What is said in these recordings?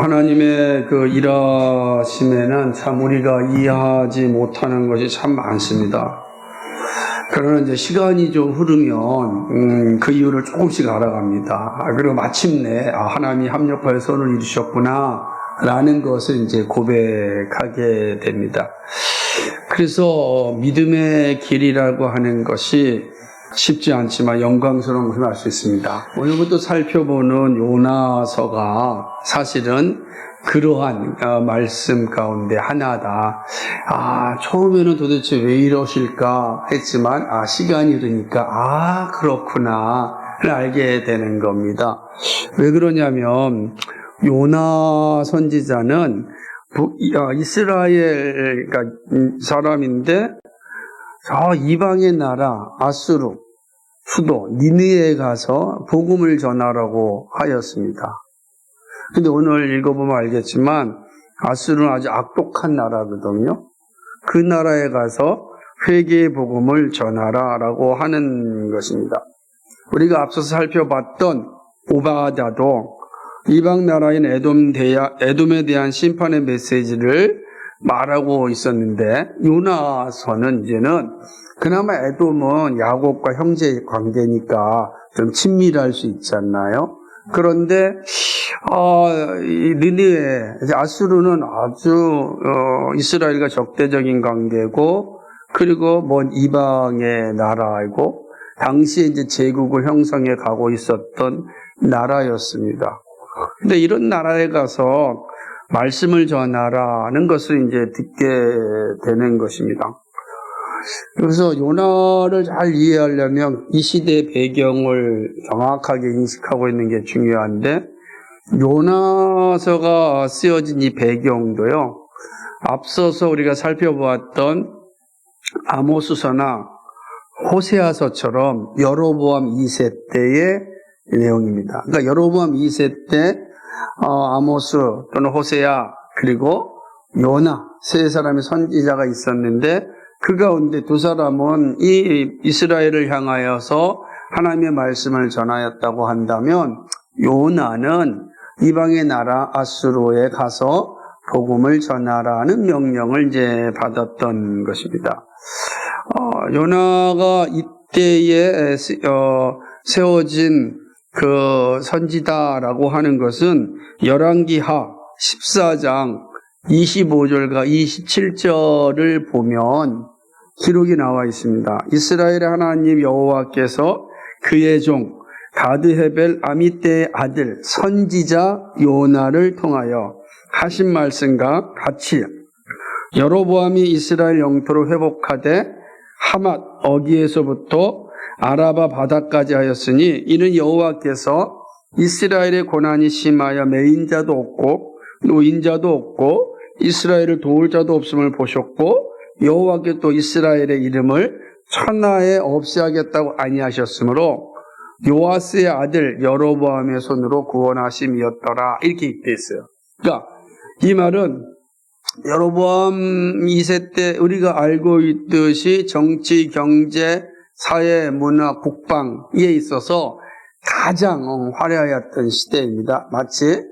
하나님의 그 일하심에는 참 우리가 이해하지 못하는 것이 참 많습니다. 그러나 이제 시간이 좀 흐르면 그 이유를 조금씩 알아갑니다. 그리고 마침내 하나님이 합력하여 선을 이루셨구나 라는 것을 이제 고백하게 됩니다. 그래서 믿음의 길이라고 하는 것이 쉽지 않지만 영광스러운 것을 알 수 있습니다. 오늘부터 살펴보는 요나서가 사실은 그러한 말씀 가운데 하나다. 처음에는 도대체 왜 이러실까 했지만 시간이 흐르니까 그렇구나를 알게 되는 겁니다. 왜 그러냐면 요나 선지자는 이스라엘 사람인데 이방의 나라 아수르 수도 니느웨에 가서 복음을 전하라고 하였습니다. 근데 오늘 읽어보면 알겠지만 아수르는 아주 악독한 나라거든요. 그 나라에 가서 회개의 복음을 전하라라고 하는 것입니다. 우리가 앞서서 살펴봤던 오바댜도 이방 나라인 에돔에 대한 심판의 메시지를 말하고 있었는데 요나서는 이제는 그나마 에돔은 야곱과 형제 관계니까 좀 친밀할 수 있지 않나요? 그런데 니느웨 아수르는 아주 이스라엘과 적대적인 관계고 그리고 먼 이방의 나라이고 당시에 이제 제국을 형성해 가고 있었던 나라였습니다. 근데 이런 나라에 가서 말씀을 전하라는 것을 이제 듣게 되는 것입니다. 그래서 요나를 잘 이해하려면 이 시대의 배경을 정확하게 인식하고 있는 게 중요한데 요나서가 쓰여진 이 배경도요. 앞서서 우리가 살펴보았던 아모스서나 호세아서처럼 여로보암 2세 때의 내용입니다. 그러니까 여로보암 2세 때 아모스 또는 호세아 그리고 요나 세 사람의 선지자가 있었는데 그 가운데 두 사람은 이 이스라엘을 향하여서 하나님의 말씀을 전하였다고 한다면 요나는 이방의 나라 아수르에 가서 복음을 전하라는 명령을 이제 받았던 것입니다. 요나가 이때에 세워진 그 선지다라고 하는 것은 열왕기하 14장 25절과 27절을 보면 기록이 나와 있습니다. 이스라엘의 하나님 여호와께서 그의 종 가드헤벨 아미떼의 아들 선지자 요나를 통하여 하신 말씀과 같이 여로보암이 이스라엘 영토를 회복하되 하맛 어기에서부터 아라바 바다까지 하였으니 이는 여호와께서 이스라엘의 고난이 심하여 매인자도 없고 노인자도 없고 이스라엘을 도울 자도 없음을 보셨고 여호와께 또 이스라엘의 이름을 천하에 없이 하겠다고 아니하셨으므로 요아스의 아들 여로보암의 손으로 구원하심이었더라 이렇게 되어 있어요. 그러니까 이 말은 여로보암 2세 때 우리가 알고 있듯이 정치, 경제, 사회, 문화, 국방에 있어서 가장 화려했던 시대입니다. 마치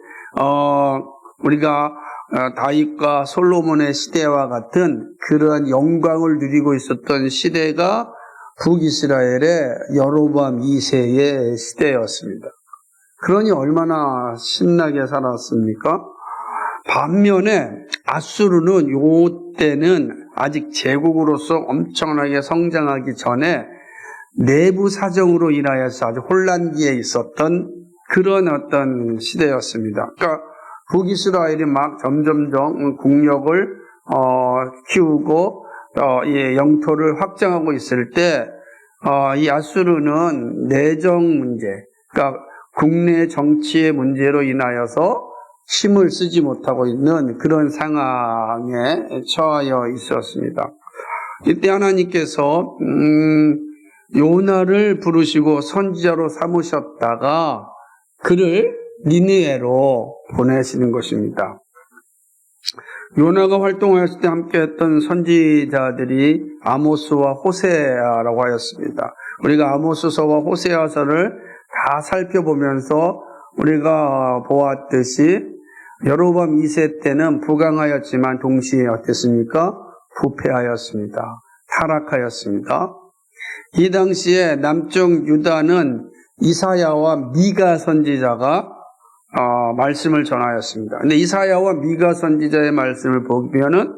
우리가 다윗과 솔로몬의 시대와 같은 그러한 영광을 누리고 있었던 시대가 북이스라엘의 여로보암 2세의 시대였습니다. 그러니 얼마나 신나게 살았습니까? 반면에 아수르는 요때는 아직 제국으로서 엄청나게 성장하기 전에 내부 사정으로 인하여서 아주 혼란기에 있었던 그런 어떤 시대였습니다. 그러니까 북이스라엘이 막 점점점 국력을 키우고 이 영토를 확장하고 있을 때 이 아수르는 내정 문제, 그러니까 국내 정치의 문제로 인하여서 힘을 쓰지 못하고 있는 그런 상황에 처하여 있었습니다. 이때 하나님께서 요나를 부르시고 선지자로 삼으셨다가 그를 니느웨로 보내시는 것입니다. 요나가 활동하였을 때 함께했던 선지자들이 아모스와 호세아라고 하였습니다. 우리가 아모스서와 호세아서를 다 살펴보면서 우리가 보았듯이 여로보암 2세 때는 부강하였지만 동시에 어땠습니까? 부패하였습니다. 타락하였습니다. 이 당시에 남쪽 유다는 이사야와 미가 선지자가 말씀을 전하였습니다. 근데 이사야와 미가 선지자의 말씀을 보면은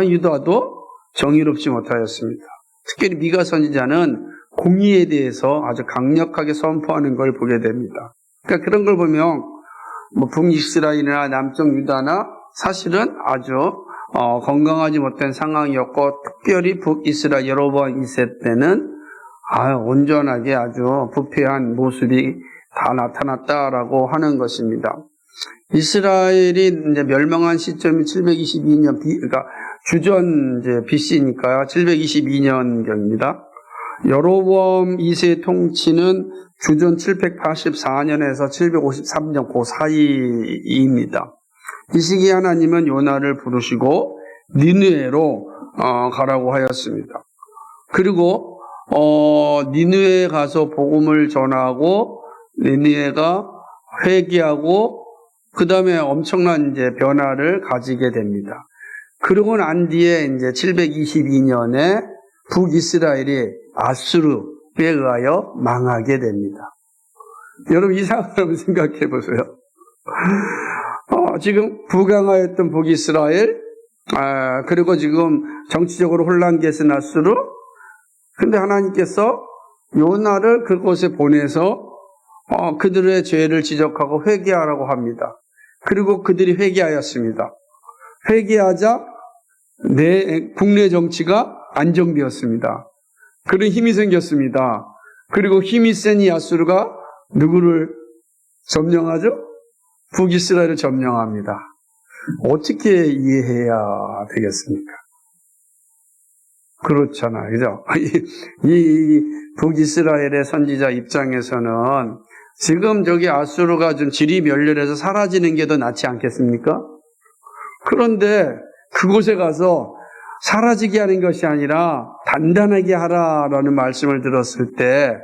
유다도 정의롭지 못하였습니다. 특히 미가 선지자는 공의에 대해서 아주 강력하게 선포하는 걸 보게 됩니다. 그러니까 그런 걸 보면 북이스라엘이나 남쪽 유다나 사실은 아주 건강하지 못한 상황이었고, 특별히 북이스라엘 여로보암 2세 때는 온전하게 아주 부패한 모습이 다 나타났다라고 하는 것입니다. 이스라엘이 이제 멸망한 시점이 722년, 그러니까 주전 이제 BC니까요. 722년경입니다. 여로보암 2세의 통치는 주전 784년에서 753년 그 사이입니다. 이 시기에 하나님은 요나를 부르시고 니느웨로 가라고 하였습니다. 그리고 니느웨에 가서 복음을 전하고 니느웨가 회개하고 그 다음에 엄청난 이제 변화를 가지게 됩니다. 그러고 난 뒤에 이제 722년에 북이스라엘이 아수르에 의하여 망하게 됩니다. 여러분 이상한 걸 생각해 보세요. 지금 부강하였던 북이스라엘, 그리고 지금 정치적으로 혼란 계신 아수르, 근데 하나님께서 요나를 그곳에 보내서 그들의 죄를 지적하고 회개하라고 합니다. 그리고 그들이 회개하였습니다. 회개하자 국내 정치가 안정되었습니다. 그런 힘이 생겼습니다. 그리고 힘이 센 이 아수르가 누구를 점령하죠? 북이스라엘을 점령합니다. 어떻게 이해해야 되겠습니까? 그렇잖아요. 그죠? 이 북이스라엘의 선지자 입장에서는 지금 저기 아수르가 좀 질이 멸렬해서 사라지는 게 더 낫지 않겠습니까? 그런데 그곳에 가서 사라지게 하는 것이 아니라 단단하게 하라라는 말씀을 들었을 때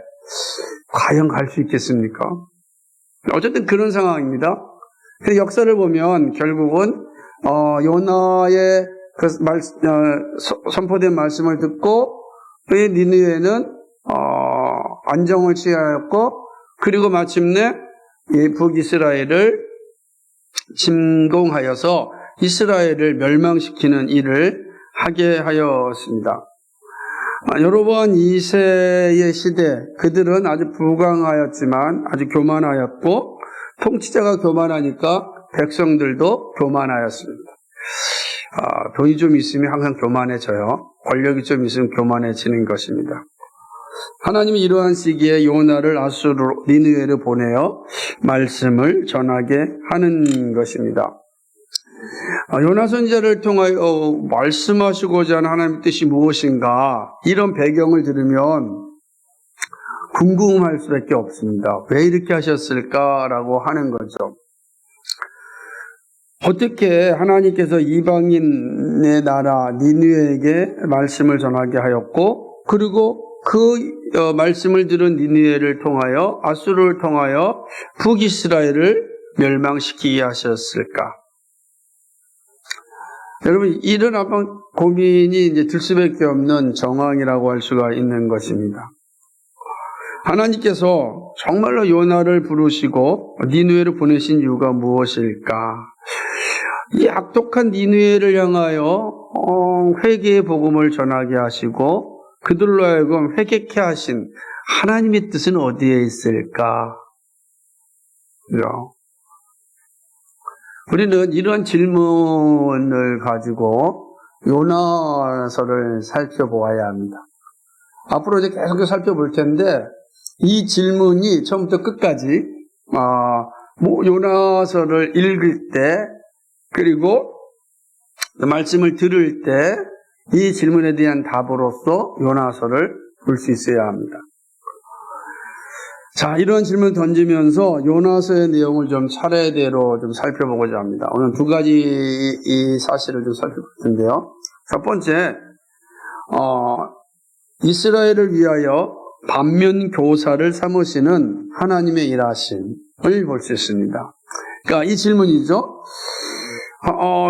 과연 갈 수 있겠습니까? 어쨌든 그런 상황입니다. 역사를 보면 결국은 요나의 그 선포된 말씀을 듣고 니느웨는 안정을 취하였고, 그리고 마침내 이 북이스라엘을 침공하여서 이스라엘을 멸망시키는 일을 하게 하였습니다. 여로보암 2세의 시대, 그들은 아주 부강하였지만 아주 교만하였고, 통치자가 교만하니까 백성들도 교만하였습니다. 돈이 좀 있으면 항상 교만해져요. 권력이 좀 있으면 교만해지는 것입니다. 하나님이 이러한 시기에 요나를 아수르 니느웨를 보내어 말씀을 전하게 하는 것입니다. 요나 선지자를 통하여 말씀하시고자 하는 하나님의 뜻이 무엇인가, 이런 배경을 들으면 궁금할 수밖에 없습니다. 왜 이렇게 하셨을까라고 하는 거죠. 어떻게 하나님께서 이방인의 나라 니느웨에게 말씀을 전하게 하였고, 그리고 그 말씀을 들은 니느웨를 통하여 아수르를 통하여 북이스라엘을 멸망시키게 하셨을까? 여러분, 이런 한번 고민이 이제 들 수밖에 없는 정황이라고 할 수가 있는 것입니다. 하나님께서 정말로 요나를 부르시고 니느웨를 보내신 이유가 무엇일까? 이 악독한 니느웨를 향하여 회개의 복음을 전하게 하시고 그들로 하여금 회개케 하신 하나님의 뜻은 어디에 있을까? 그죠? 우리는 이런 질문을 가지고 요나서를 살펴보아야 합니다. 앞으로 이제 계속 살펴볼 텐데, 이 질문이 처음부터 끝까지 요나서를 읽을 때, 그리고 말씀을 들을 때 이 질문에 대한 답으로서 요나서를 볼 수 있어야 합니다. 자, 이런 질문을 던지면서 요나서의 내용을 좀 차례대로 좀 살펴보고자 합니다. 오늘 두 가지 이 사실을 좀 살펴볼 텐데요. 첫 번째, 이스라엘을 위하여 반면 교사를 삼으시는 하나님의 일하심을 볼 수 있습니다. 그러니까 이 질문이죠.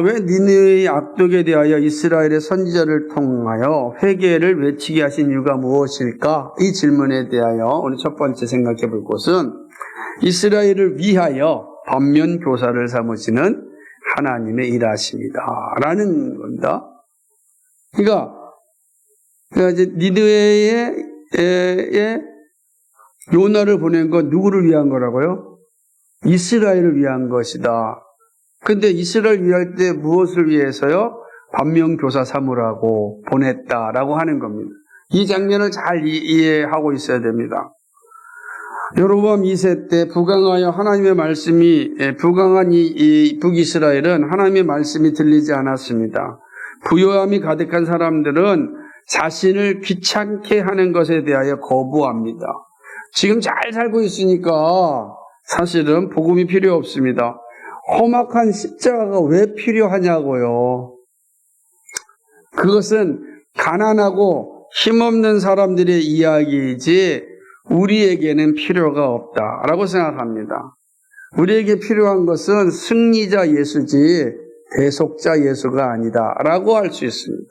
왜 니느웨의 악독에 대하여 이스라엘의 선지자를 통하여 회개를 외치게 하신 이유가 무엇일까? 이 질문에 대하여 오늘 첫 번째 생각해 볼 것은 이스라엘을 위하여 반면교사를 삼으시는 하나님의 일하십니다. 라는 겁니다. 그러니까 이제 니느웨에 요나를 보낸 건 누구를 위한 거라고요? 이스라엘을 위한 것이다. 근데 이스라엘 위할 때 무엇을 위해서요? 반면교사 삼으라고 보냈다라고 하는 겁니다. 이 장면을 잘 이해하고 있어야 됩니다. 여로보암 2세 때 부강하여 하나님의 말씀이 부강한 이 북이스라엘은 하나님의 말씀이 들리지 않았습니다. 부요함이 가득한 사람들은 자신을 귀찮게 하는 것에 대하여 거부합니다. 지금 잘 살고 있으니까 사실은 복음이 필요 없습니다. 험악한 십자가가 왜 필요하냐고요. 그것은 가난하고 힘없는 사람들의 이야기이지 우리에게는 필요가 없다라고 생각합니다. 우리에게 필요한 것은 승리자 예수지 대속자 예수가 아니다라고 할 수 있습니다.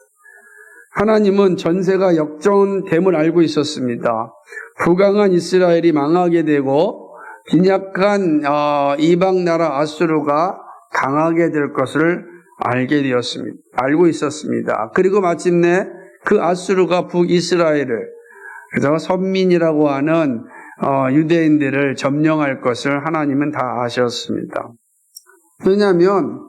하나님은 전세가 역전됨을 알고 있었습니다. 부강한 이스라엘이 망하게 되고 빈약한 이방 나라 아수르가 강하게 될 것을 알게 되었습니다. 알고 있었습니다. 그리고 마침내 그 아수르가 북이스라엘을 그래서 선민이라고 하는 유대인들을 점령할 것을 하나님은 다 아셨습니다. 왜냐하면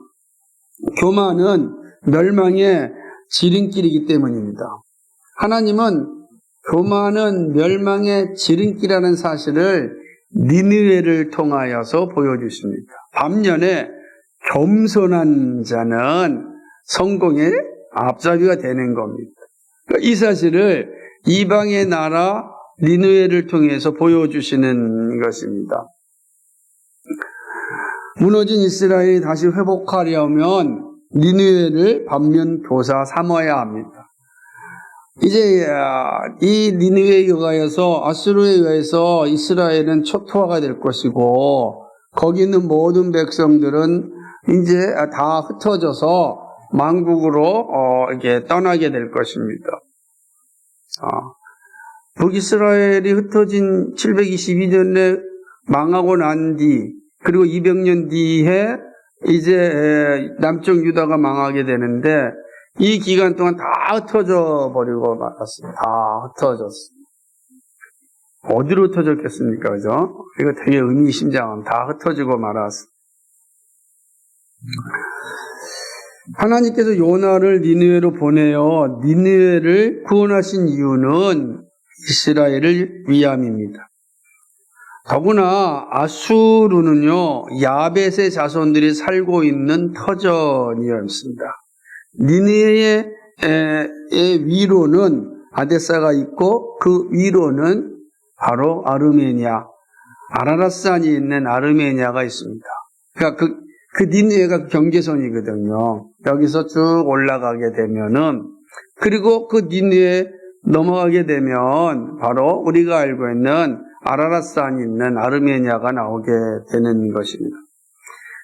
교만은 멸망의 지름길이기 때문입니다. 하나님은 교만은 멸망의 지름길이라는 사실을 니느웨를 통하여서 보여주십니다. 반면에 겸손한 자는 성공의 앞잡이가 되는 겁니다. 이 사실을 이방의 나라 니느웨를 통해서 보여주시는 것입니다. 무너진 이스라엘이 다시 회복하려면 니느웨를 반면교사 삼아야 합니다. 이제 이 니느웨에 의하여서 아수르에 의해서 이스라엘은 초토화가 될 것이고 거기 있는 모든 백성들은 이제 다 흩어져서 만국으로 이렇게 떠나게 될 것입니다. 북이스라엘이 흩어진 722년에 망하고 난 뒤 그리고 200년 뒤에 이제 남쪽 유다가 망하게 되는데 이 기간 동안 다 흩어져 버리고 말았습니다. 다 흩어졌습니다. 어디로 흩어졌겠습니까? 그죠? 이거 되게 의미심장합니다. 다 흩어지고 말았습니다. 하나님께서 요나를 니느웨로 보내어 니느웨를 구원하신 이유는 이스라엘을 위함입니다. 더구나 아수르는요 야벳의 자손들이 살고 있는 터전이었습니다. 니느웨의 위로는 아데사가 있고 그 위로는 바로 아르메니아, 아라랏산이 있는 아르메니아가 있습니다. 그러니까 그 니느웨가 경계선이거든요. 여기서 쭉 올라가게 되면은 그리고 그 니느웨 넘어가게 되면 바로 우리가 알고 있는 아라랏산이 있는 아르메니아가 나오게 되는 것입니다.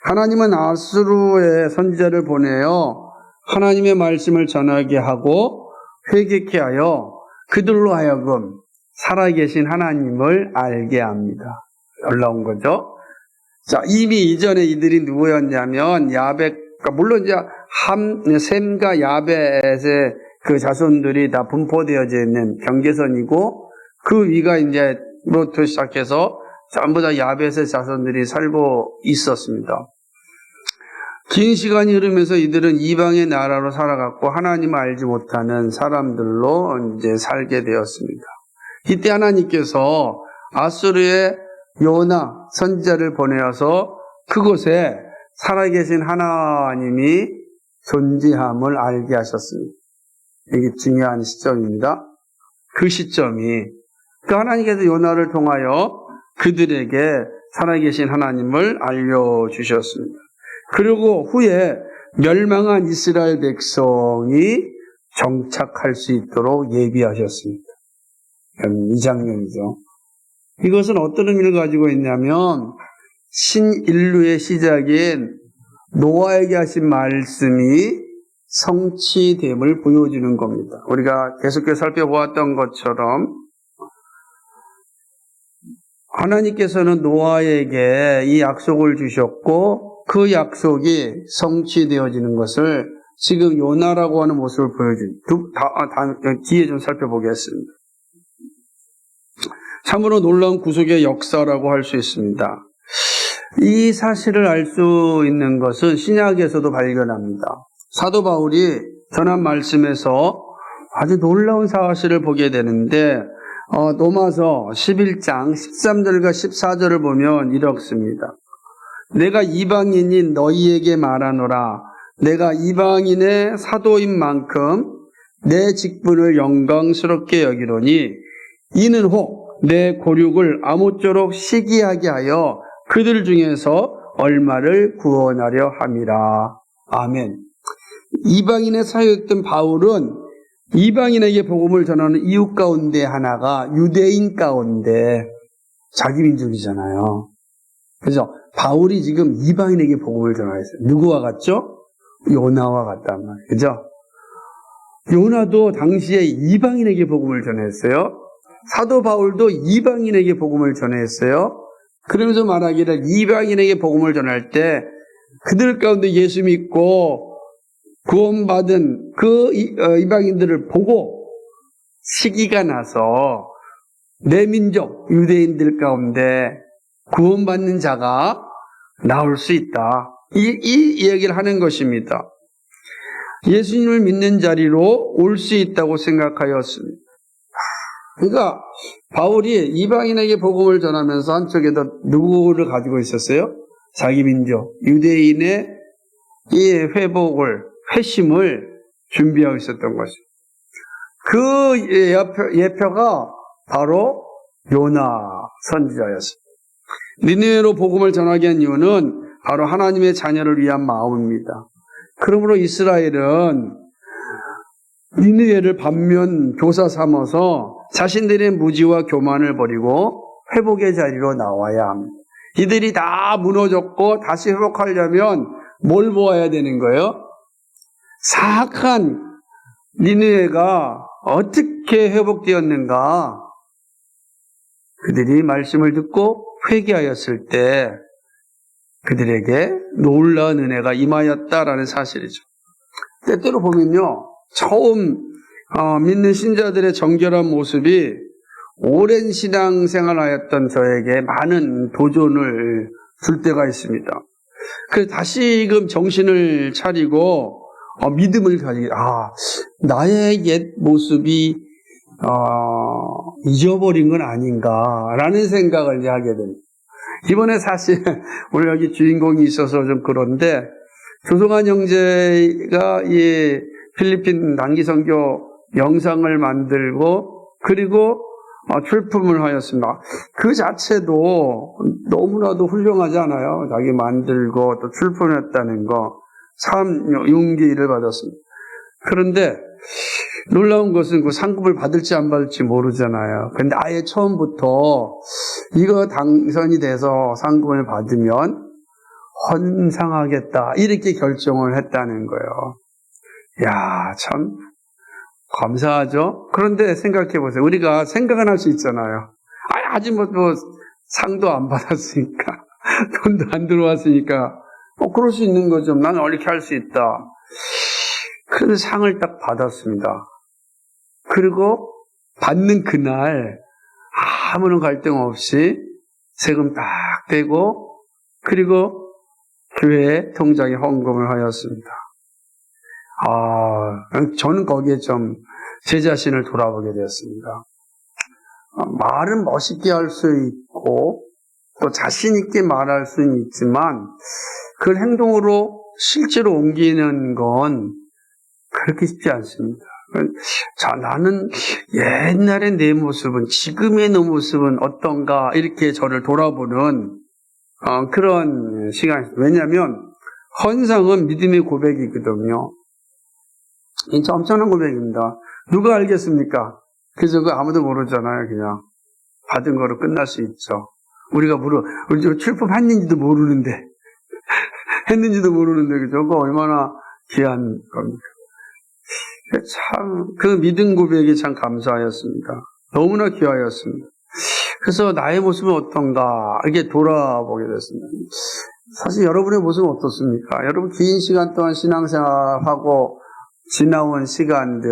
하나님은 아수르의 선지자를 보내어 하나님의 말씀을 전하게 하고 회개케 하여 그들로 하여금 살아계신 하나님을 알게 합니다. 놀라운 거죠. 자, 이미 이전에 이들이 누구였냐면 야벳, 물론 이제 셈과 야벳의 그 자손들이 다 분포되어져 있는 경계선이고 그 위가 이제 로부터 시작해서 전부 다 야벳의 자손들이 살고 있었습니다. 긴 시간이 흐르면서 이들은 이방의 나라로 살아갔고 하나님을 알지 못하는 사람들로 이제 살게 되었습니다. 이때 하나님께서 아수르의 요나 선지자를 보내어서 그곳에 살아계신 하나님이 존재함을 알게 하셨습니다. 이게 중요한 시점입니다. 그 시점이 그 하나님께서 요나를 통하여 그들에게 살아계신 하나님을 알려주셨습니다. 그리고 후에 멸망한 이스라엘 백성이 정착할 수 있도록 예비하셨습니다. 이 장면이죠. 이것은 어떤 의미를 가지고 있냐면 신인류의 시작인 노아에게 하신 말씀이 성취됨을 보여주는 겁니다. 우리가 계속해서 살펴보았던 것처럼 하나님께서는 노아에게 이 약속을 주셨고 그 약속이 성취되어지는 것을 지금 요나라고 하는 모습을 보여줍니다. 뒤에 좀 살펴보겠습니다. 참으로 놀라운 구속의 역사라고 할 수 있습니다. 이 사실을 알 수 있는 것은 신약에서도 발견합니다. 사도 바울이 전한 말씀에서 아주 놀라운 사실을 보게 되는데 로마서 11장 13절과 14절을 보면 이렇습니다. 내가 이방인인 너희에게 말하노라. 내가 이방인의 사도인 만큼 내 직분을 영광스럽게 여기노니 이는 혹 내 고륙을 아무쪼록 시기하게 하여 그들 중에서 얼마를 구원하려 함이라. 아멘. 이방인의 사역했던 바울은 이방인에게 복음을 전하는 이유 가운데 하나가 유대인 가운데 자기 민족이잖아요. 그래서 바울이 지금 이방인에게 복음을 전하였어요. 누구와 같죠? 요나와 같단 말이에요. 그죠? 요나도 당시에 이방인에게 복음을 전했어요. 사도 바울도 이방인에게 복음을 전했어요. 그러면서 말하기를 이방인에게 복음을 전할 때 그들 가운데 예수 믿고 구원받은 그 이방인들을 보고 시기가 나서 내 민족 유대인들 가운데 구원받는 자가 나올 수 있다. 이 이야기를 하는 것입니다. 예수님을 믿는 자리로 올 수 있다고 생각하였습니다. 그러니까 바울이 이방인에게 복음을 전하면서 한쪽에다 누구를 가지고 있었어요? 자기 민족 유대인의 이 회심을 준비하고 있었던 것이죠. 그 예표가 바로 요나 선지자였습니다. 니느웨로 복음을 전하게 한 이유는 바로 하나님의 자녀를 위한 마음입니다. 그러므로 이스라엘은 니느웨를 반면 교사 삼아서 자신들의 무지와 교만을 버리고 회복의 자리로 나와야 합니다. 이들이 다 무너졌고 다시 회복하려면 뭘 보아야 되는 거예요? 사악한 니느웨가 어떻게 회복되었는가? 그들이 말씀을 듣고 회개하였을 때 그들에게 놀라운 은혜가 임하였다라는 사실이죠. 때때로 보면요, 처음 믿는 신자들의 정결한 모습이 오랜 신앙생활하였던 저에게 많은 도전을 줄 때가 있습니다. 그래서 다시금 정신을 차리고 믿음을 가지게, 나의 옛 모습이 잊어버린 건 아닌가라는 생각을 하게 됩니다. 이번에 사실 오늘 여기 주인공이 있어서 좀 그런데 조성환 형제가 이 필리핀 단기 선교 영상을 만들고 그리고 출품을 하였습니다. 그 자체도 너무나도 훌륭하지 않아요? 자기 만들고 또 출품했다는 거 참 용기를 받았습니다. 그런데 놀라운 것은 그 상금을 받을지 안 받을지 모르잖아요. 근데 아예 처음부터 이거 당선이 돼서 상금을 받으면 헌상하겠다 이렇게 결정을 했다는 거예요. 야, 참 감사하죠. 그런데 생각해 보세요. 우리가 생각은 할 수 있잖아요. 아직 뭐 상도 안 받았으니까 돈도 안 들어왔으니까 그럴 수 있는 거죠. 나는 이렇게 할 수 있다. 큰 상을 딱 받았습니다. 그리고 받는 그날 아무런 갈등 없이 세금 딱 떼고 그리고 교회 통장에 헌금을 하였습니다. 저는 거기에 좀 제 자신을 돌아보게 되었습니다. 말은 멋있게 할 수 있고 또 자신 있게 말할 수는 있지만 그걸 행동으로 실제로 옮기는 건 그렇게 쉽지 않습니다. 자, 나는 옛날의 내 모습은 지금의 내 모습은 어떤가 이렇게 저를 돌아보는 그런 시간입니다. 왜냐하면 헌상은 믿음의 고백이거든요. 진짜 엄청난 고백입니다. 누가 알겠습니까? 그래서 그 아무도 모르잖아요. 그냥 받은 거로 끝날 수 있죠. 우리 저 출품했는지도 모르는데, 했는지도 모르는데, 저거 얼마나 귀한 겁니까? 참, 그 믿음 고백이 참 감사하였습니다. 너무나 귀하였습니다. 그래서 나의 모습은 어떤가, 이렇게 돌아보게 됐습니다. 사실 여러분의 모습은 어떻습니까? 여러분 긴 시간 동안 신앙생활하고 지나온 시간들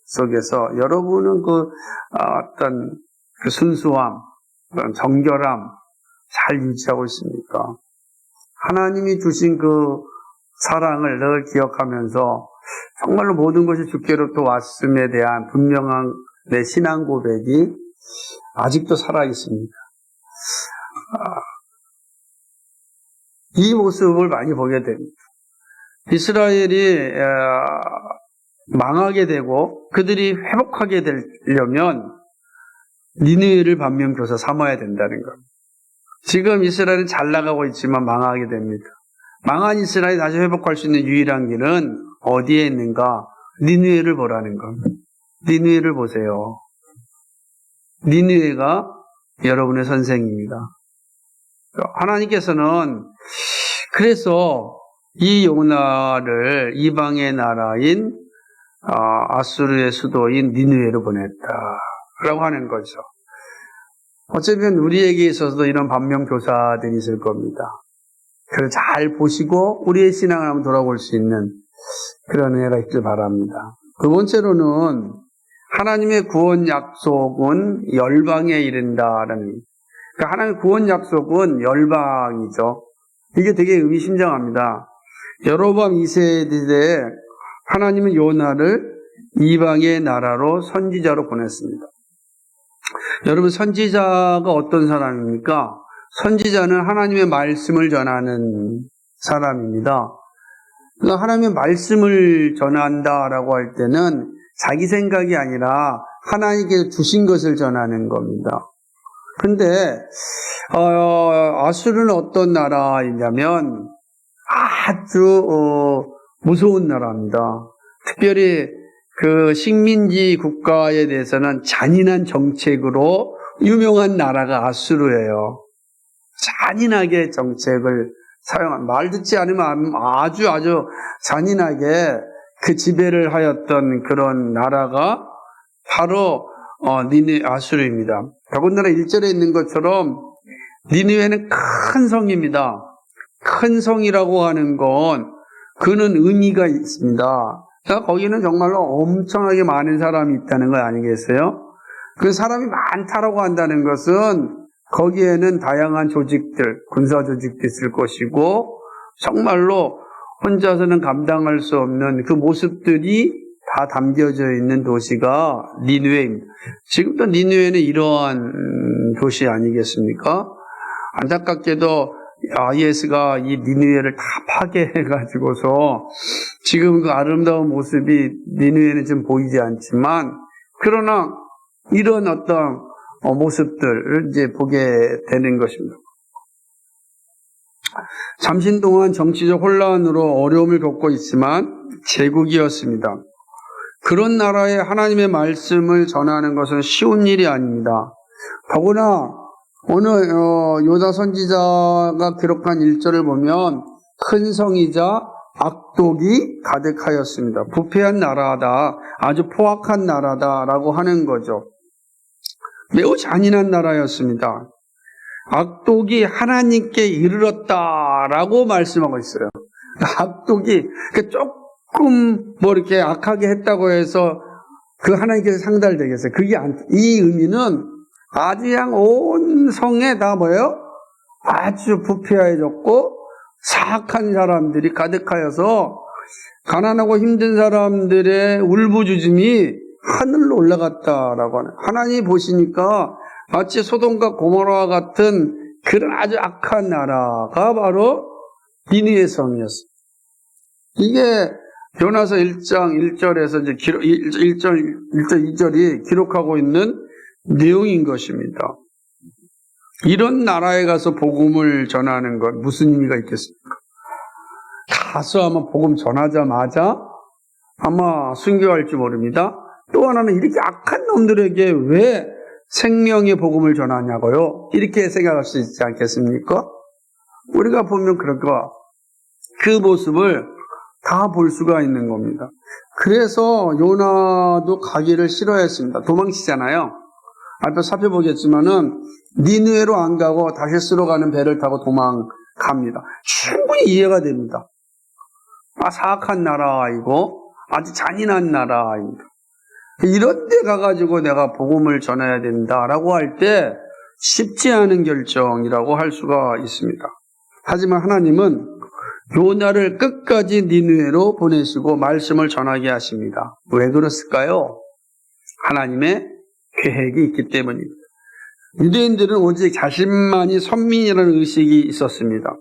속에서 여러분은 어떤 그 순수함, 그런 정결함 잘 유지하고 있습니까? 하나님이 주신 그 사랑을 늘 기억하면서 정말로 모든 것이 주께로부터 왔음에 대한 분명한 내 신앙 고백이 아직도 살아 있습니다. 이 모습을 많이 보게 됩니다. 이스라엘이 망하게 되고 그들이 회복하게 되려면 니느웨를 반면교사 삼아야 된다는 것. 지금 이스라엘은 잘 나가고 있지만 망하게 됩니다. 망한 이스라엘이 다시 회복할 수 있는 유일한 길은 어디에 있는가? 니느웨를 보라는 겁니다. 니느웨를 보세요. 니느웨가 여러분의 선생입니다. 하나님께서는 그래서 이 요나를 이방의 나라인 아수르의 수도인 니느웨로 보냈다라고 하는 거죠. 어쩌면 우리에게 있어서도 이런 반면교사들이 있을 겁니다. 그걸 잘 보시고 우리의 신앙을 한번 돌아볼 수 있는 그런 은혜가 있길 바랍니다. 두 번째로는 하나님의 구원 약속은 열방에 이른다라는, 그러니까 하나님의 구원 약속은 열방이죠. 이게 되게 의미심장합니다. 여로보암 2세대 하나님은 요나를 이방의 나라로 선지자로 보냈습니다. 여러분, 선지자가 어떤 사람입니까? 선지자는 하나님의 말씀을 전하는 사람입니다. 그러니까 하나님의 말씀을 전한다라고 할 때는 자기 생각이 아니라 하나님께서 주신 것을 전하는 겁니다. 근데 아수르는 어떤 나라이냐면 아주 무서운 나라입니다. 특별히 그 식민지 국가에 대해서는 잔인한 정책으로 유명한 나라가 아수르예요. 잔인하게 정책을 사용한, 말 듣지 않으면 아주 잔인하게 그 지배를 하였던 그런 나라가 바로 아수르입니다. 더군다나 1절에 있는 것처럼 니느웨는 큰 성입니다. 큰 성이라고 하는 건 그는 의미가 있습니다. 그러니까 거기는 정말로 엄청나게 많은 사람이 있다는 거 아니겠어요? 그 사람이 많다라고 한다는 것은 거기에는 다양한 조직들, 군사 조직도 있을 것이고 정말로 혼자서는 감당할 수 없는 그 모습들이 다 담겨져 있는 도시가 니느웨입니다. 지금도 니느웨는 이러한 도시 아니겠습니까? 안타깝게도 IS가 이 니느웨를 다 파괴해가지고서 지금 그 아름다운 모습이 니느웨는 좀 보이지 않지만, 그러나 이런 어떤 모습들을 이제 보게 되는 것입니다. 잠시 동안 정치적 혼란으로 어려움을 겪고 있지만 제국이었습니다. 그런 나라에 하나님의 말씀을 전하는 것은 쉬운 일이 아닙니다. 더구나 오늘 요나 선지자가 기록한 1절을 보면 큰 성이자 악독이 가득하였습니다. 부패한 나라다, 아주 포악한 나라다라고 하는 거죠. 매우 잔인한 나라였습니다. 악독이 하나님께 이르렀다라고 말씀하고 있어요. 악독이 조금 이렇게 악하게 했다고 해서 그 하나님께서 상달되겠어요. 이 의미는 아주 그냥 온 성에 다 아주 부패해졌고 사악한 사람들이 가득하여서 가난하고 힘든 사람들의 울부짖음이 하늘로 올라갔다라고 하는, 하나님이 보시니까 마치 소돔과 고모라와 같은 그런 아주 악한 나라가 바로 니느웨 성이었어요. 이게 요나서 1장 1절에서 이제 1절 2절이 기록하고 있는 내용인 것입니다. 이런 나라에 가서 복음을 전하는 건 무슨 의미가 있겠습니까? 가서 아마 복음 전하자마자 아마 순교할지 모릅니다. 또 하나는 이렇게 악한 놈들에게 왜 생명의 복음을 전하냐고요? 이렇게 생각할 수 있지 않겠습니까? 우리가 보면 그럴까? 그 모습을 다 볼 수가 있는 겁니다. 그래서 요나도 가기를 싫어했습니다. 도망치잖아요. 앞에 살펴보겠지만은 니느웨로 안 가고 다시스로 가는 배를 타고 도망갑니다. 충분히 이해가 됩니다. 사악한 나라이고 아주 잔인한 나라입니다. 이런 데 가가지고 내가 복음을 전해야 된다라고 할 때 쉽지 않은 결정이라고 할 수가 있습니다. 하지만 하나님은 요나를 끝까지 니느웨로 보내시고 말씀을 전하게 하십니다. 왜 그랬을까요? 하나님의 계획이 있기 때문입니다. 유대인들은 오직 자신만이 선민이라는 의식이 있었습니다.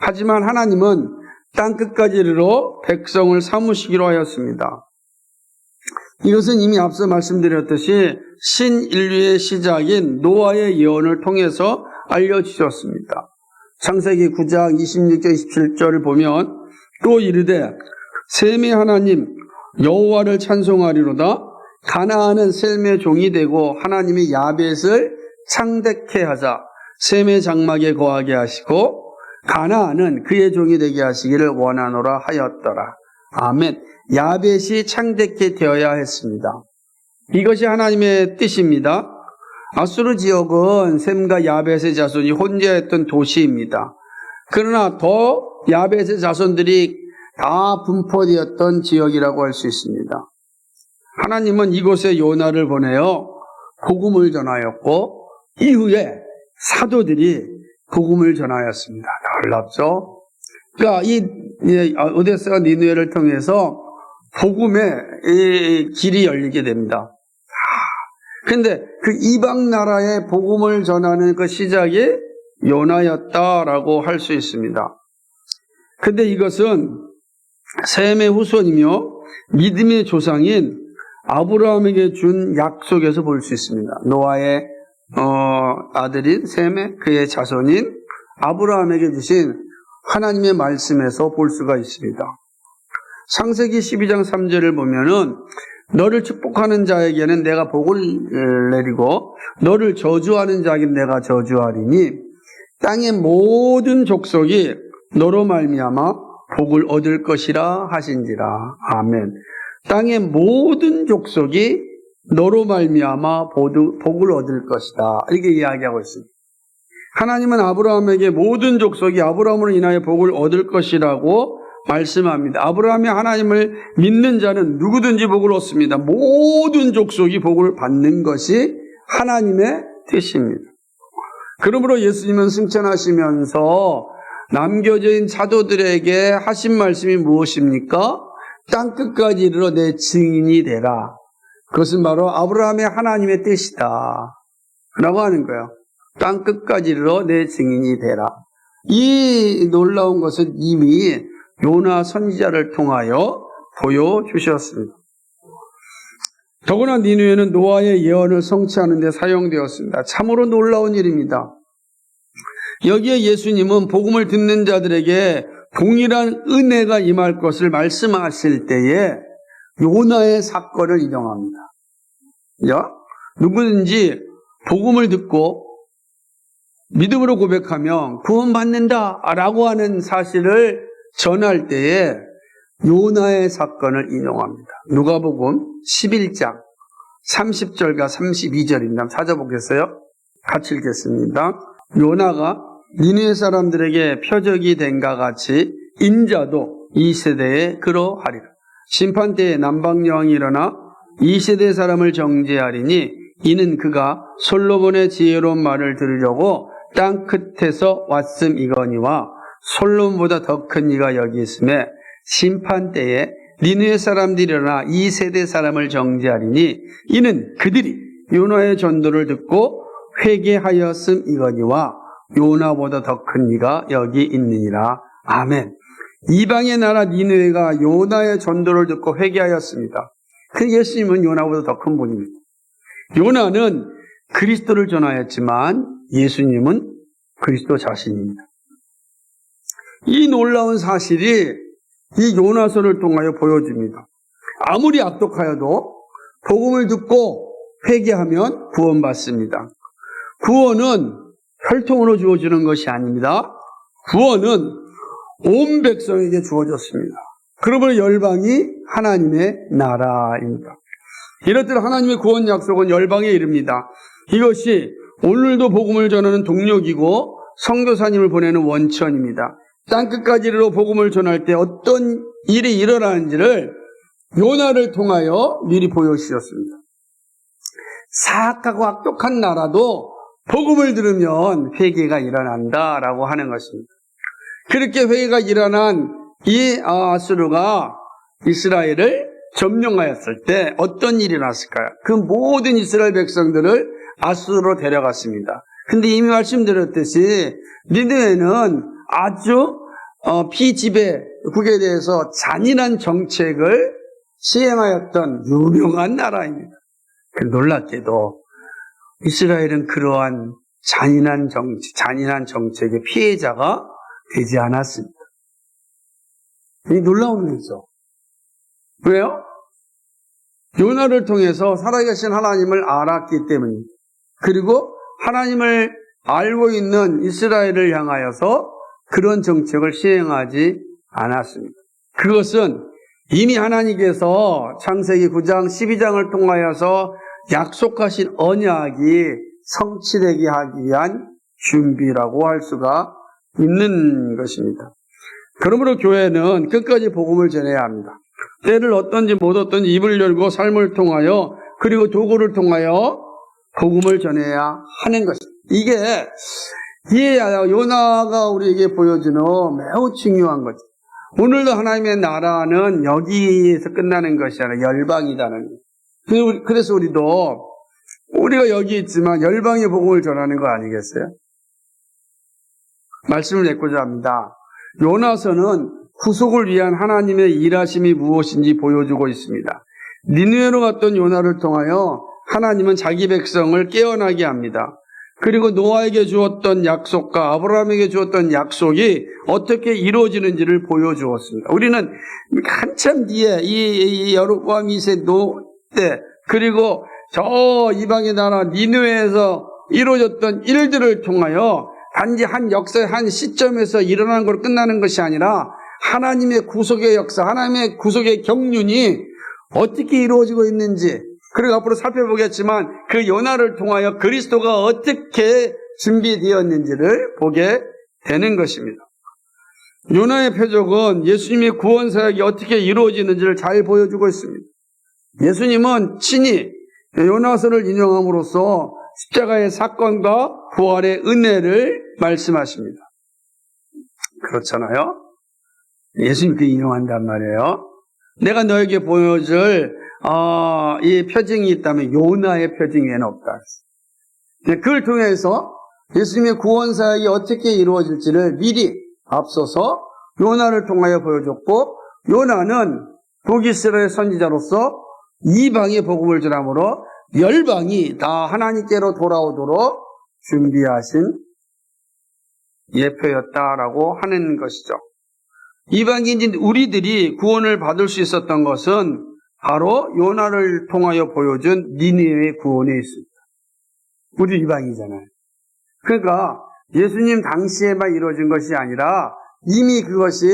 하지만 하나님은 땅끝까지 이르러 백성을 삼으시기로 하였습니다. 이것은 이미 앞서 말씀드렸듯이 신인류의 시작인 노아의 예언을 통해서 알려주셨습니다. 창세기 9장 26절 27절을 보면 또 이르되 셈의 하나님 여호와를 찬송하리로다. 가나안은 셈의 종이 되고 하나님이 야벳을 창대케 하자 셈의 장막에 거하게 하시고 가나안은 그의 종이 되게 하시기를 원하노라 하였더라. 아멘. 야벳이 창대케 되어야 했습니다. 이것이 하나님의 뜻입니다. 아수르 지역은 셈과 야벳의 자손이 혼재했던 도시입니다. 그러나 더 야벳의 자손들이 다 분포되었던 지역이라고 할 수 있습니다. 하나님은 이곳에 요나를 보내어 복음을 전하였고 이후에 사도들이 복음을 전하였습니다. 놀랍죠? 그러니까 이 오데사와 니느웨를 통해서 복음의 길이 열리게 됩니다. 그런데 그 이방 나라에 복음을 전하는 그 시작이 요나였다라고 할 수 있습니다. 그런데 이것은 셈의 후손이며 믿음의 조상인 아브라함에게 준 약속에서 볼 수 있습니다. 노아의 아들인 셈의 그의 자손인 아브라함에게 주신 하나님의 말씀에서 볼 수가 있습니다. 창세기 12장 3절을 보면은 너를 축복하는 자에게는 내가 복을 내리고 너를 저주하는 자에게는 내가 저주하리니 땅의 모든 족속이 너로 말미암아 복을 얻을 것이라 하신지라. 아멘. 땅의 모든 족속이 너로 말미암아 복을 얻을 것이다. 이렇게 이야기하고 있습니다. 하나님은 아브라함에게 모든 족속이 아브라함으로 인하여 복을 얻을 것이라고 말씀합니다. 아브라함이 하나님을 믿는 자는 누구든지 복을 얻습니다. 모든 족속이 복을 받는 것이 하나님의 뜻입니다. 그러므로 예수님은 승천하시면서 남겨져 있는 사도들에게 하신 말씀이 무엇입니까? 땅끝까지 이르러 내 증인이 되라. 그것은 바로 아브라함의 하나님의 뜻이다 라고 하는 거예요. 땅끝까지 이르러 내 증인이 되라. 이 놀라운 것은 이미 요나 선지자를 통하여 보여주셨습니다. 더구나 니느웨는 노아의 예언을 성취하는 데 사용되었습니다. 참으로 놀라운 일입니다. 여기에 예수님은 복음을 듣는 자들에게 동일한 은혜가 임할 것을 말씀하실 때에 요나의 사건을 인용합니다. 누구든지 복음을 듣고 믿음으로 고백하면 구원받는다라고 하는 사실을 전할 때에 요나의 사건을 인용합니다. 누가복음 11장 30절과 32절입니다. 찾아보겠어요? 같이 읽겠습니다. 요나가 니느웨 사람들에게 표적이 된과 같이 인자도 이 세대에 그러하리라. 심판때에 남방여왕이 일어나 이 세대 사람을 정죄하리니 이는 그가 솔로몬의 지혜로운 말을 들으려고 땅 끝에서 왔음이거니와 솔로몬보다 더 큰 이가 여기 있음에 심판때에 니느웨 사람들이 일어나 이 세대 사람을 정죄하리니 이는 그들이 요나의 전도를 듣고 회개하였음이거니와 요나보다 더 큰 이가 여기 있느니라. 아멘. 이방의 나라 니느웨가 요나의 전도를 듣고 회개하였습니다. 그 예수님은 요나보다 더 큰 분입니다. 요나는 그리스도를 전하였지만 예수님은 그리스도 자신입니다. 이 놀라운 사실이 이 요나서를 통하여 보여집니다. 아무리 악독하여도 복음을 듣고 회개하면 구원받습니다. 구원은 혈통으로 주어지는 것이 아닙니다. 구원은 온 백성에게 주어졌습니다. 그러므로 열방이 하나님의 나라입니다. 이렇듯 하나님의 구원 약속은 열방에 이릅니다. 이것이 오늘도 복음을 전하는 동력이고 선교사님을 보내는 원천입니다. 땅끝까지 이르러 복음을 전할 때 어떤 일이 일어나는지를 요나를 통하여 미리 보여주셨습니다. 사악하고 악독한 나라도 복음을 들으면 회개가 일어난다라고 하는 것입니다. 그렇게 회개가 일어난 이 아수르가 이스라엘을 점령하였을 때 어떤 일이 났을까요? 그 모든 이스라엘 백성들을 아수르로 데려갔습니다. 근데 이미 말씀드렸듯이 니느웨는 아주 비지배국에 대해서 잔인한 정책을 시행하였던 유명한 나라입니다. 놀랍게도 이스라엘은 그러한 잔인한 정책의 피해자가 되지 않았습니다. 이 놀라운 일이죠. 왜요? 요나를 통해서 살아계신 하나님을 알았기 때문입니다. 그리고 하나님을 알고 있는 이스라엘을 향하여서 그런 정책을 시행하지 않았습니다. 그것은 이미 하나님께서 창세기 9장 12장을 통하여서 약속하신 언약이 성취되게 하기 위한 준비라고 할 수가 있는 것입니다. 그러므로 교회는 끝까지 복음을 전해야 합니다. 때를 어떤지 못 어떤지 입을 열고 삶을 통하여 그리고 도구를 통하여 복음을 전해야 하는 것입니다. 이게 요나가 우리에게 보여주는 매우 중요한 거죠. 오늘도 하나님의 나라는 여기에서 끝나는 것이 아니라 열방이다는 거예요. 그래서 우리가 여기 있지만 열방의 복음을 전하는 거 아니겠어요? 말씀을 맺고자 합니다. 요나서는 구속을 위한 하나님의 일하심이 무엇인지 보여주고 있습니다. 니느웨로 갔던 요나를 통하여 하나님은 자기 백성을 깨어나게 합니다. 그리고 노아에게 주었던 약속과 아브라함에게 주었던 약속이 어떻게 이루어지는지를 보여주었습니다. 우리는 한참 뒤에 이 여로보암 2세 노 때 그리고 저 이방의 나라 니느웨에서 이루어졌던 일들을 통하여 단지 한 역사의 한 시점에서 일어나는 걸로 끝나는 것이 아니라 하나님의 구속의 역사, 하나님의 구속의 경륜이 어떻게 이루어지고 있는지, 그리고 앞으로 살펴보겠지만 그 요나를 통하여 그리스도가 어떻게 준비되었는지를 보게 되는 것입니다. 요나의 표적은 예수님의 구원 사역이 어떻게 이루어지는지를 잘 보여주고 있습니다. 예수님은 친히 요나서를 인용함으로써 십자가의 사건과 부활의 은혜를 말씀하십니다. 그렇잖아요? 예수님께 인용한단 말이에요. 내가 너에게 보여줄 이 표징이 있다면 요나의 표징 외에는 없다. 그걸 통해서 예수님의 구원 사역이 어떻게 이루어질지를 미리 앞서서 요나를 통하여 보여줬고, 요나는 북이스라엘 선지자로서 이방의 복음을 전함으로 열방이 다 하나님께로 돌아오도록 준비하신 예표였다라고 하는 것이죠. 이방인인 우리들이 구원을 받을 수 있었던 것은 바로 요나를 통하여 보여준 니느웨의 구원에 있습니다. 우리 이방이잖아요. 그러니까 예수님 당시에만 이루어진 것이 아니라 이미 그것이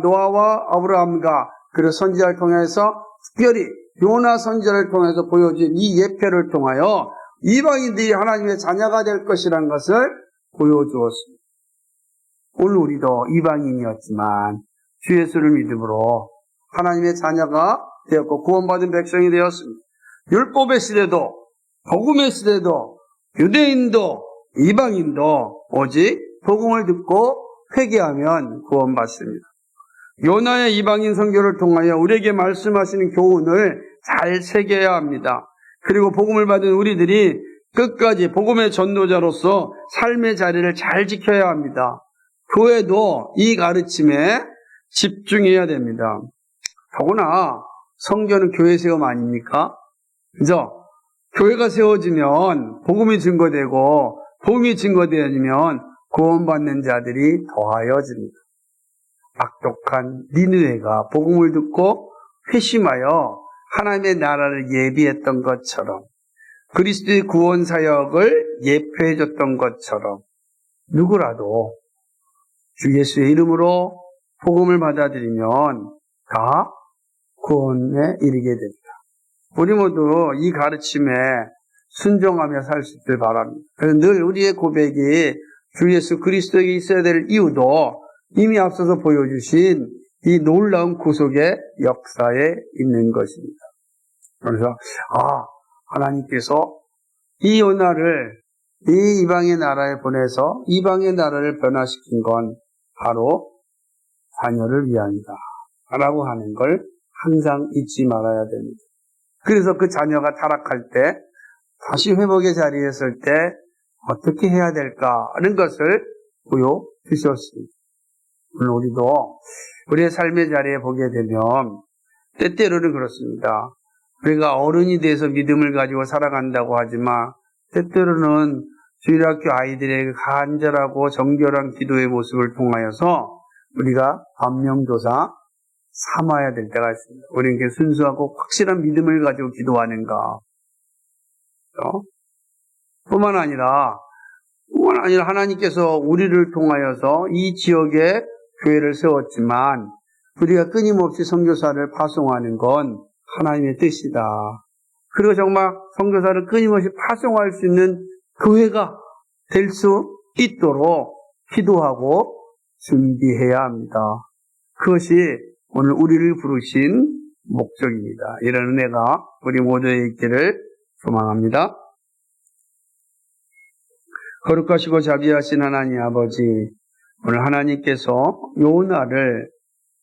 노아와 아브라함과 그리고 선지자를 통해서 특별히 요나 선지자를 통해서 보여준 이 예표를 통하여 이방인들이 하나님의 자녀가 될 것이라는 것을 보여주었습니다. 오늘 우리도 이방인이었지만 주 예수를 믿음으로 하나님의 자녀가 되었고 구원받은 백성이 되었습니다. 율법의 시대도 복음의 시대도 유대인도 이방인도 오직 복음을 듣고 회개하면 구원받습니다. 요나의 이방인 선교를 통하여 우리에게 말씀하시는 교훈을 잘 새겨야 합니다. 그리고 복음을 받은 우리들이 끝까지 복음의 전도자로서 삶의 자리를 잘 지켜야 합니다. 교회도 이 가르침에 집중해야 됩니다. 더구나 성교는 교회 세움 아닙니까? 그죠? 교회가 세워지면 복음이 증거되고 복음이 증거되면 구원받는 자들이 더하여집니다. 악독한 니느웨가 복음을 듣고 회심하여 하나님의 나라를 예비했던 것처럼 그리스도의 구원 사역을 예표해 줬던 것처럼 누구라도 주 예수의 이름으로 복음을 받아들이면 다 구원에 이르게 됩니다. 우리 모두 이 가르침에 순종하며 살 수 있길 바랍니다. 그래서 늘 우리의 고백이 주 예수 그리스도에게 있어야 될 이유도 이미 앞서서 보여주신 이 놀라운 구속의 역사에 있는 것입니다. 그래서 하나님께서 이 요나를 이 이방의 나라에 보내서 이방의 나라를 변화시킨 건 바로 자녀를 위함이다 라고 하는 걸 항상 잊지 말아야 됩니다. 그래서 그 자녀가 타락할 때 다시 회복의 자리에 설 때 어떻게 해야 될까 하는 것을 보여주셨습니다. 물론 우리도 우리의 삶의 자리에 보게 되면 때때로는 그렇습니다. 우리가 어른이 돼서 믿음을 가지고 살아간다고 하지만 때때로는 주일학교 아이들에게 간절하고 정결한 기도의 모습을 통하여서 우리가 반면교사 삼아야 될 때가 있습니다. 우리는 이렇게 순수하고 확실한 믿음을 가지고 기도하는가. 뿐만 아니라 하나님께서 우리를 통하여서 이 지역에 교회를 세웠지만 우리가 끊임없이 선교사를 파송하는 건 하나님의 뜻이다. 그리고 정말 선교사를 끊임없이 파송할 수 있는 교회가 될 수 있도록 기도하고 준비해야 합니다. 그것이 오늘 우리를 부르신 목적입니다. 이런 은혜가 우리 모두에 있기를 소망합니다. 거룩하시고 자비하신 하나님 아버지, 오늘 하나님께서 요나를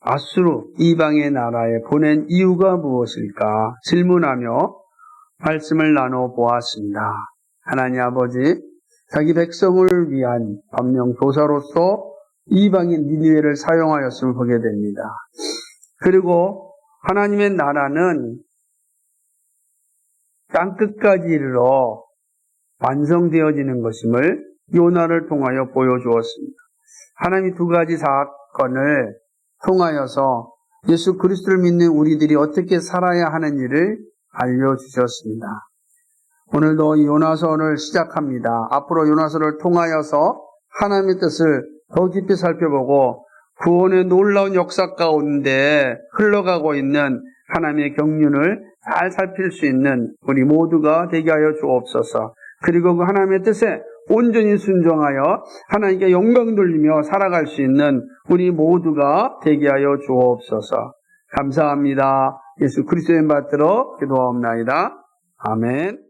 아수르 이방의 나라에 보낸 이유가 무엇일까 질문하며 말씀을 나눠 보았습니다. 하나님 아버지, 자기 백성을 위한 반면교사로서 이방인 니느웨를 사용하였음을 보게 됩니다. 그리고 하나님의 나라는 땅끝까지 이르러 완성되어지는 것임을 요나를 통하여 보여주었습니다. 하나님이 두 가지 사건을 통하여서 예수 그리스도를 믿는 우리들이 어떻게 살아야 하는 일을 알려주셨습니다. 오늘도 이 요나서를 시작합니다. 앞으로 요나서를 통하여서 하나님의 뜻을 더 깊이 살펴보고 구원의 놀라운 역사 가운데 흘러가고 있는 하나님의 경륜을 잘 살필 수 있는 우리 모두가 되게 하여 주옵소서. 그리고 그 하나님의 뜻에 온전히 순종하여 하나님께 영광 돌리며 살아갈 수 있는 우리 모두가 되게 하여 주옵소서. 감사합니다. 예수 그리스도의 이름 받들어 기도하옵나이다. 아멘.